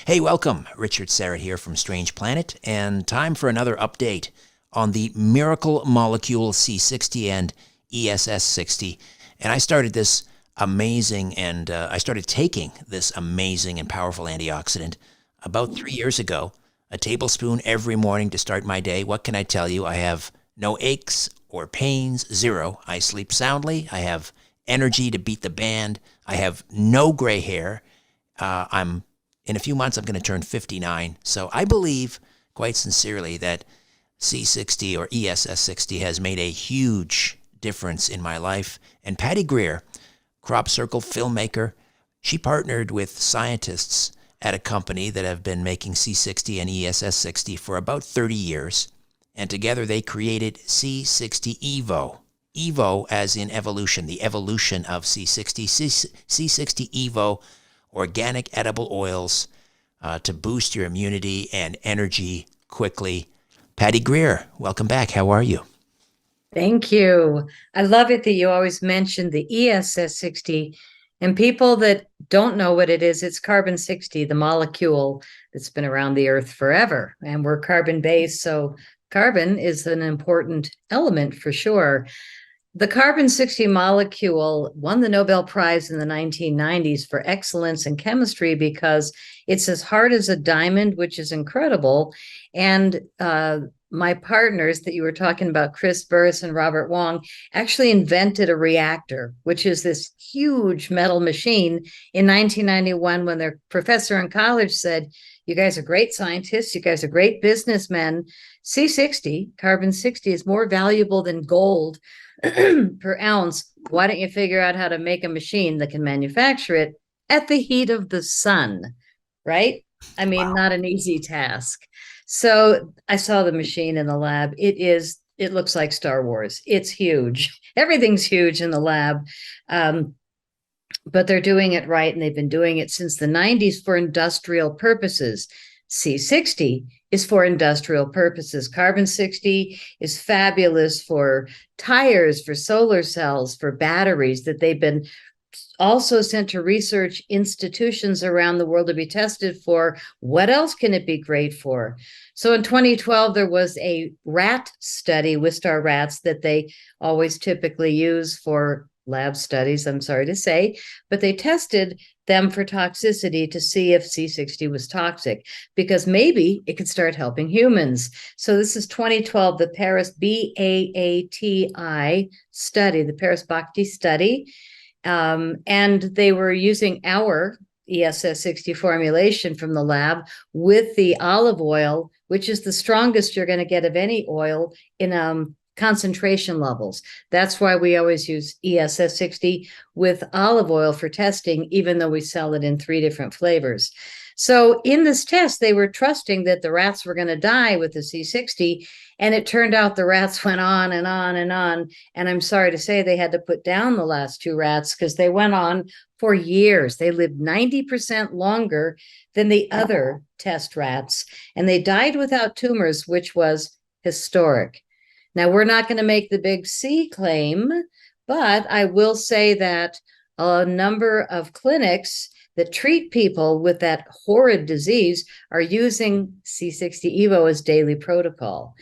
Hey, welcome. Richard Serrett here from Strange Planet, and time for another update on the miracle molecule C60 and ESS60. And I started this I started taking this amazing and powerful antioxidant about 3 years ago, a tablespoon every morning to start my day. What can I tell you? I have no aches or pains, zero. I sleep soundly. I have energy to beat the band. I have no gray hair. In a few months, I'm going to turn 59. So I believe quite sincerely that C60 or ESS60 has made a huge difference in my life. And Patty Greer, Crop Circle filmmaker, she partnered with scientists at a company that have been making C60 and ESS60 for about 30 years. And together they created C60 Evo. Evo as in evolution, the evolution of C60. C60 Evo, organic edible oils to boost your immunity and energy quickly. Patty Greer, welcome back. How are you? Thank you. I love it that you always mention the ESS60. And people that don't know what it is, it's carbon 60, the molecule that's been around the earth forever. And we're carbon based. So carbon is an important element for sure. The carbon 60 molecule won the Nobel Prize in the 1990s for excellence in chemistry because it's as hard as a diamond, which is incredible. And my partners that you were talking about, Chris Burris and Robert Wong, actually invented a reactor, which is this huge metal machine in 1991 when their professor in college said, "You guys are great scientists. You guys are great businessmen. C60, carbon 60, is more valuable than gold per ounce. Why don't you figure out how to make a machine that can manufacture it at the heat of the sun?" Right? I mean, Wow. not an easy task. So I saw the machine in the lab. It looks like Star Wars. It's huge. Everything's huge in the lab. Um, but they're doing it right, and they've been doing it since the 90s for industrial purposes. C60 is for industrial purposes. Carbon 60 is fabulous for tires, for solar cells, for batteries that they've been also sent to research institutions around the world to be tested for what else can it be great for. So in 2012, there was a rat study, Wistar rats, that they always typically use for lab studies, I'm sorry to say, but they tested them for toxicity to see if C60 was toxic, because maybe it could start helping humans. So this is 2012, the Paris BAATI study, the Paris Bhakti study. And they were using our ESS60 formulation from the lab with the olive oil, which is the strongest you're going to get of any oil in concentration levels. That's why we always use ESS60 with olive oil for testing, even though we sell it in 3 different flavors. So in this test, they were trusting that the rats were going to die with the C60. And it turned out the rats went on and on and on. And I'm sorry to say they had to put down the last 2 rats because they went on for years. They lived 90% longer than the other test rats. And they died without tumors, which was historic. Now, we're not going to make the big C claim, but I will say that a number of clinics that treat people with that horrid disease are using C60 Evo as daily protocol.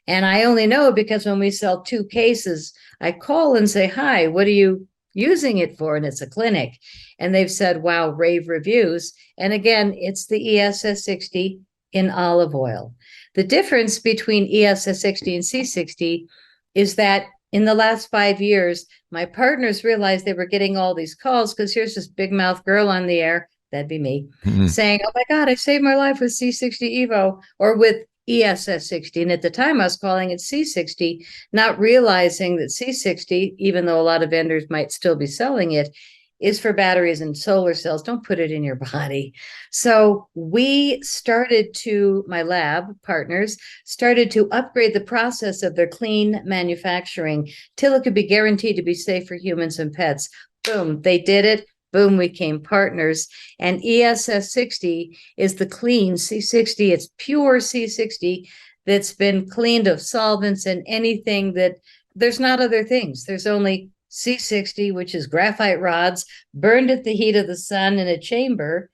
And I only know because when we sell 2 cases, I call and say, "Hi, what are you using it for?" And it's a clinic. And they've said, wow, rave reviews. And again, it's the ESS60 in olive oil. The difference between ESS60 and C60 is that in the last 5 years, my partners realized they were getting all these calls because here's this big mouth girl on the air, that'd be me, Mhm. saying, "Oh my God, I saved my life with C60 Evo," or with ESS60. And at the time, I was calling it C60, not realizing that C60, even though a lot of vendors might still be selling it, is for batteries and solar cells. Don't put it in your body. So we started to, my lab partners started to upgrade the process of their clean manufacturing till it could be guaranteed to be safe for humans and pets. Boom, they did it. Boom, we became partners. And ESS60 is the clean C60. It's pure C60 that's been cleaned of solvents and anything that there's not other things. There's only C60, which is graphite rods burned at the heat of the sun in a chamber,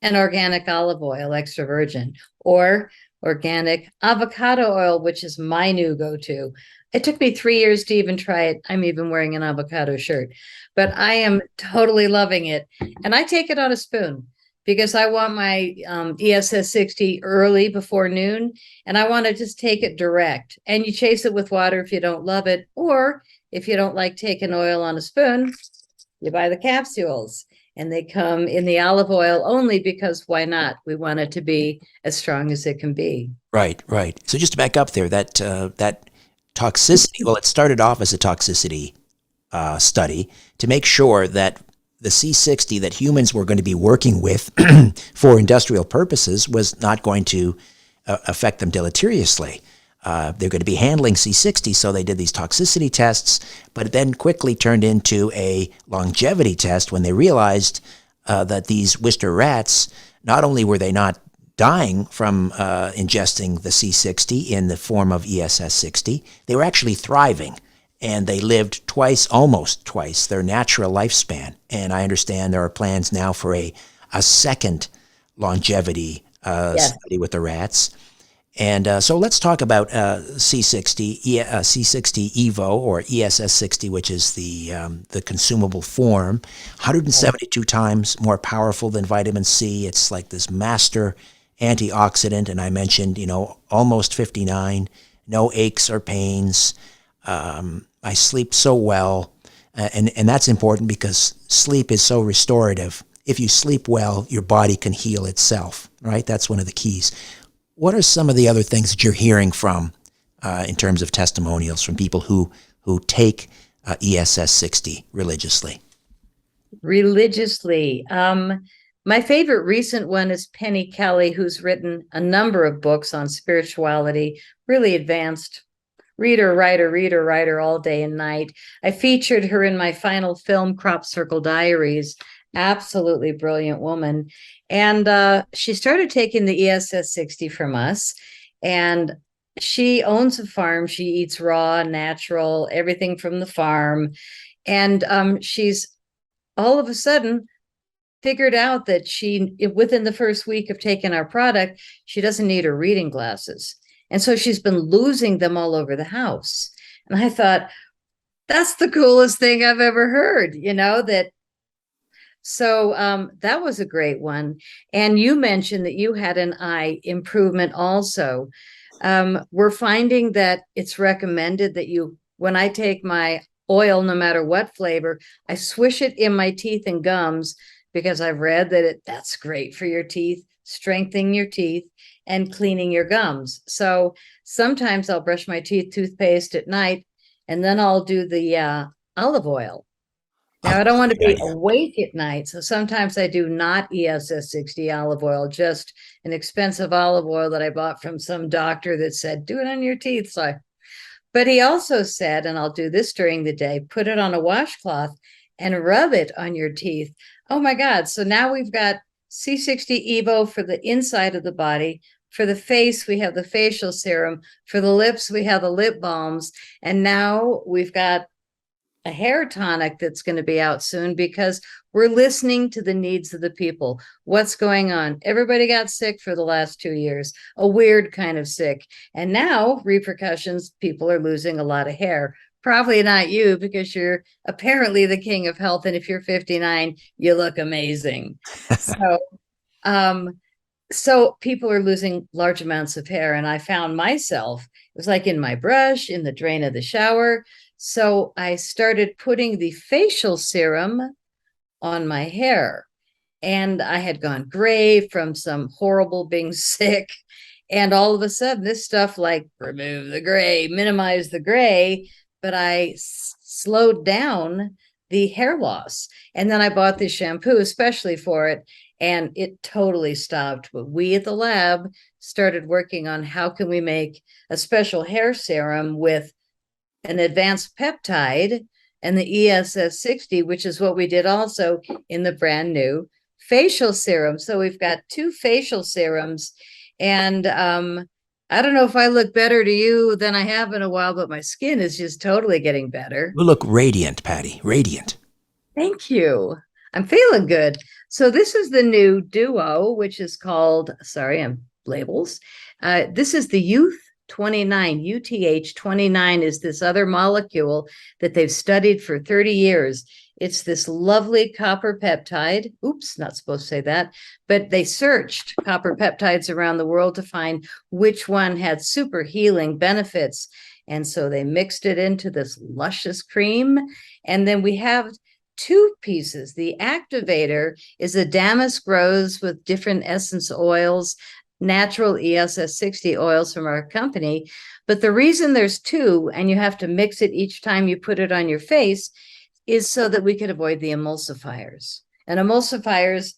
and organic olive oil, extra virgin, or organic avocado oil, which is my new go-to. It took me 3 years to even try it. I'm even wearing an avocado shirt, but I am totally loving it. And I take it on a spoon because I want my ESS 60 early before noon, and I want to just take it direct. And you chase it with water if you don't love it, or if you don't like taking oil on a spoon, you buy the capsules, and they come in the olive oil only because why not? We want it to be as strong as it can be. Right, right. So just to back up there, that toxicity. Well, it started off as a toxicity study to make sure that the C60 that humans were going to be working with for industrial purposes was not going to affect them deleteriously. They're going to be handling C60, so they did these toxicity tests, but it then quickly turned into a longevity test when they realized that these Worcester rats, not only were they not dying from ingesting the C60 in the form of ESS 60, they were actually thriving. And they lived almost twice, their natural lifespan. And I understand there are plans now for a second longevity Yes. study with the rats. And so let's talk about C60, C60 Evo or ESS 60, which is the consumable form, 172 times more powerful than vitamin C. It's like this master antioxidant. And I mentioned, almost 59, no aches or pains. I sleep so well, and that's important because sleep is so restorative. If you sleep well, your body can heal itself, right? That's one of the keys. What are some of the other things that you're hearing from in terms of testimonials from people who take ESS 60 religiously? Religiously. My favorite recent one is Penny Kelly, who's written a number of books on spirituality, really advanced reader, writer all day and night. I featured her in my final film, Crop Circle Diaries. Absolutely brilliant woman. And she started taking the ESS 60 from us. And she owns a farm. She eats raw, natural, everything from the farm. And she's all of a sudden figured out that within the first week of taking our product, she doesn't need her reading glasses. And so she's been losing them all over the house. And I thought, that's the coolest thing I've ever heard, that. So that was a great one. And you mentioned that you had an eye improvement also. We're finding that it's recommended that when I take my oil, no matter what flavor, I swish it in my teeth and gums because I've read that that's great for your teeth, strengthening your teeth and cleaning your gums. So sometimes I'll brush my teeth, toothpaste at night, and then I'll do the olive oil. Now, I don't want to be awake at night, so sometimes I do not ESS 60 olive oil, just an expensive olive oil that I bought from some doctor that said, do it on your teeth. But he also said, and I'll do this during the day, put it on a washcloth and rub it on your teeth. Oh my God. So now we've got C60 Evo for the inside of the body. For the face, we have the facial serum. For the lips, we have the lip balms. And now we've got a hair tonic that's going to be out soon because we're listening to the needs of the people. What's going on? Everybody got sick for the last 2 years, a weird kind of sick. And now repercussions, people are losing a lot of hair. Probably not you because you're apparently the king of health. And if you're 59, you look amazing. So, so people are losing large amounts of hair. And I found myself, it was like in my brush, in the drain of the shower. So I started putting the facial serum on my hair. And I had gone gray from some horrible being sick. And all of a sudden, this stuff like remove the gray, minimize the gray, but I slowed down the hair loss. And then I bought this shampoo especially for it, and it totally stopped. But we at the lab started working on how can we make a special hair serum with an advanced peptide and the ESS 60, which is what we did also in the brand new facial serum. So we've got 2 facial serums. And I don't know if I look better to you than I have in a while, but my skin is just totally getting better. You look radiant, Patty, radiant. Thank you. I'm feeling good. So this is the new duo, which is called, sorry, I'm labels. This is the Youth 29. UTH 29 is this other molecule that they've studied for 30 years. It's this lovely copper peptide. Oops, not supposed to say that. But they searched copper peptides around the world to find which one had super healing benefits. And so they mixed it into this luscious cream. And then we have two pieces. The activator is a damask rose with different essence oils, natural ESS 60 oils from our company. But the reason there's two, and you have to mix it each time you put it on your face, is so that we could avoid the emulsifiers. And emulsifiers,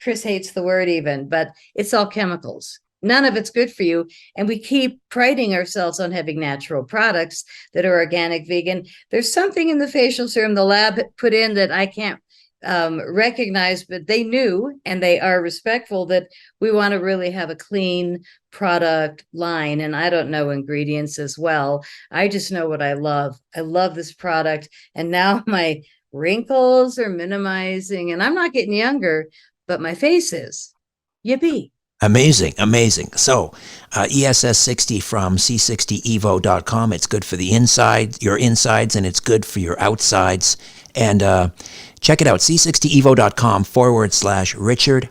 Chris hates the word even, but it's all chemicals. None of it's good for you. And we keep priding ourselves on having natural products that are organic, vegan. There's something in the facial serum the lab put in that I can't recognize, but they knew, and they are respectful, that we want to really have a clean product line. And I don't know ingredients as well. I just know what I love. I love this product. And now my wrinkles are minimizing, and I'm not getting younger, but my face is. Yippee. Amazing, amazing. So, ESS 60 from C60Evo.com. It's good for the inside, your insides, and it's good for your outsides. And check it out, C60Evo.com /Richard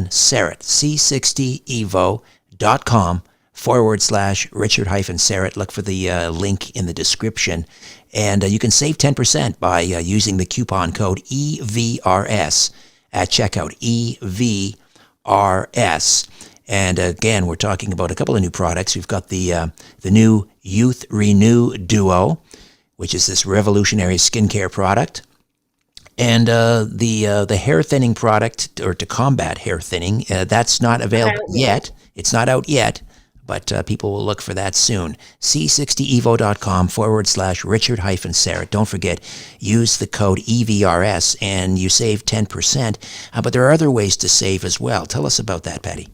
Serrett. C60Evo.com /Richard Serrett. Look for the link in the description. And you can save 10% by using the coupon code EVRS at checkout. EVRS. And again, we're talking about a couple of new products. We've got the new Youth Renew Duo, which is this revolutionary skincare product, and the hair thinning product, or to combat hair thinning. That's not available yet. It's not out yet, but people will look for that soon. C60Evo.com /Richard Serrett. Don't forget, use the code EVRS and you save 10%. But there are other ways to save as well. Tell us about that, Patty.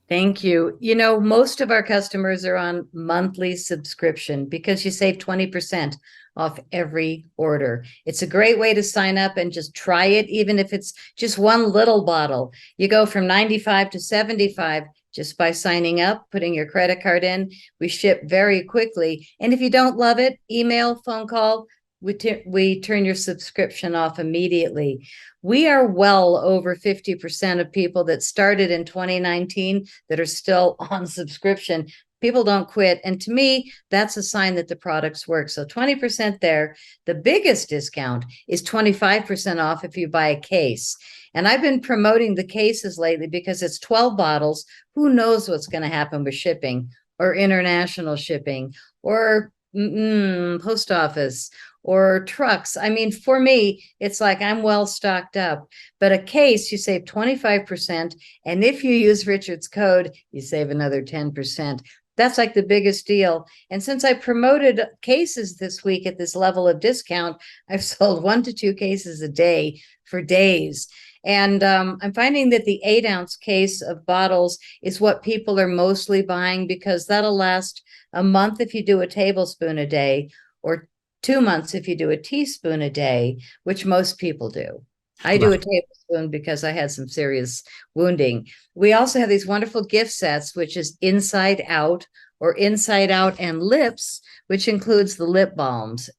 Thank you. You know, most of our customers are on monthly subscription because you save 20% off every order. It's a great way to sign up and just try it, even if it's just one little bottle. You go from 95 to 75 just by signing up, putting your credit card in. We ship very quickly. And if you don't love it, email, phone call, we turn your subscription off immediately. We are well over 50% of people that started in 2019 that are still on subscription. People don't quit. And to me, that's a sign that the products work. So 20% there. The biggest discount is 25% off if you buy a case. And I've been promoting the cases lately because it's 12 bottles. Who knows what's going to happen with shipping or international shipping or post office or trucks. I mean, for me, it's like I'm well stocked up. But a case, you save 25%. And if you use Richard's code, you save another 10%. That's like the biggest deal. And since I promoted cases this week at this level of discount, I've sold 1 to 2 cases a day for days. And I'm finding that the 8-ounce case of bottles is what people are mostly buying because that'll last a month if you do a tablespoon a day, or 2 months if you do a teaspoon a day, which most people do. I do a tablespoon because I had some serious wounding. We also have these wonderful gift sets, which is Inside Out or Inside Out and Lips, which includes the lip balms.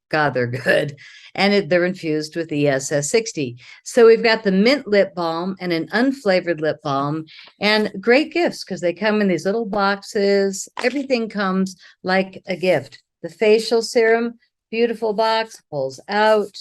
God, they're good. And they're infused with ESS 60. So we've got the mint lip balm and an unflavored lip balm, and great gifts because they come in these little boxes. Everything comes like a gift. The facial serum, beautiful box, pulls out,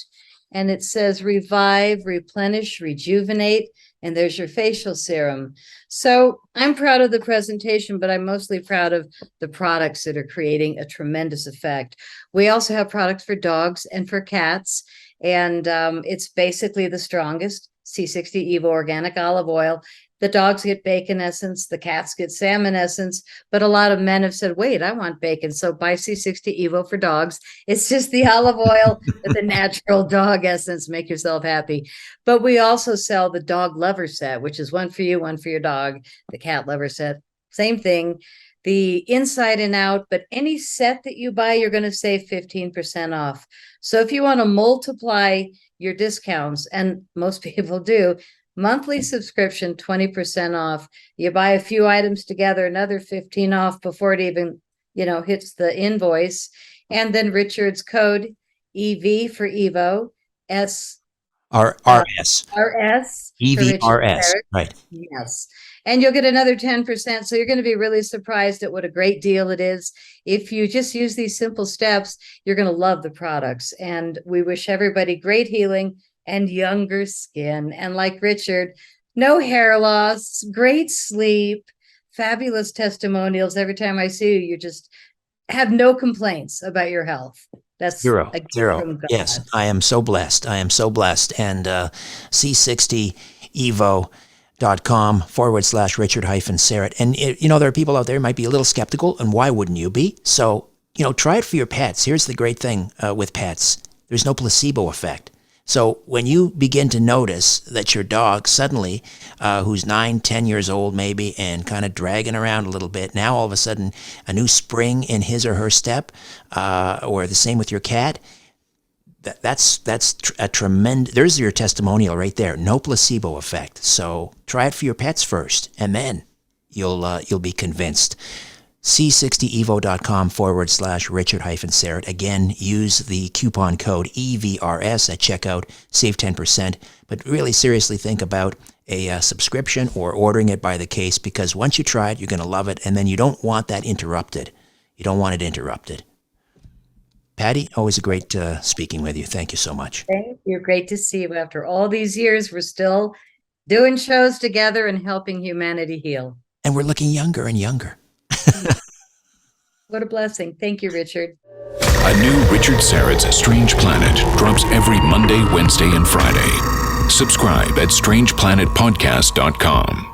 and it says revive, replenish, rejuvenate. And there's your facial serum. So I'm proud of the presentation, but I'm mostly proud of the products that are creating a tremendous effect. We also have products for dogs and for cats. And it's basically the strongest C60 Evo organic olive oil. The dogs get bacon essence, the cats get salmon essence, but a lot of men have said, wait, I want bacon. So buy C60 Evo for dogs. It's just the olive oil with the natural dog essence. Make yourself happy. But we also sell the dog lover set, which is one for you, one for your dog. The cat lover set, same thing. The inside and out, but any set that you buy, you're going to save 15% off. So if you want to multiply your discounts, and most people do. Monthly subscription, 20% off. You buy a few items together, another 15 off before it even, hits the invoice. And then Richard's code EV for Evo, S RS. RS for Richard EVRS. Barrett. Right. Yes. And you'll get another 10%. So you're going to be really surprised at what a great deal it is. If you just use these simple steps, you're going to love the products. And we wish everybody great healing and younger skin. And like Richard, no hair loss, great sleep, fabulous testimonials. Every time I see you, you just have no complaints about your health. That's Zero. a gift Zero. from God. Yes, I am so blessed. I am so blessed. And C60 Evo.com/Richard-Serrett. And, there are people out there who might be a little skeptical, and why wouldn't you be? So, try it for your pets. Here's the great thing with pets. There's no placebo effect. So when you begin to notice that your dog suddenly, who's 9, 10 years old maybe, and kind of dragging around a little bit, now all of a sudden a new spring in his or her step, or the same with your cat, that's a tremendous, there's your testimonial right there. No placebo effect. So try it for your pets first, and then you'll be convinced. C60Evo.com/Richard-Serrett. Again, use the coupon code EVRS at checkout, save 10%. But really seriously think about a subscription or ordering it by the case, because once you try it, you're going to love it, and then you don't want that interrupted. You don't want it interrupted. Patty, always a great speaking with you. Thank you so much. Thank you. Great to see you. After all these years, we're still doing shows together and helping humanity heal. And we're looking younger and younger. What a blessing. Thank you, Richard. A new Richard Serrett's Strange Planet drops every Monday, Wednesday, and Friday. Subscribe at strangeplanetpodcast.com.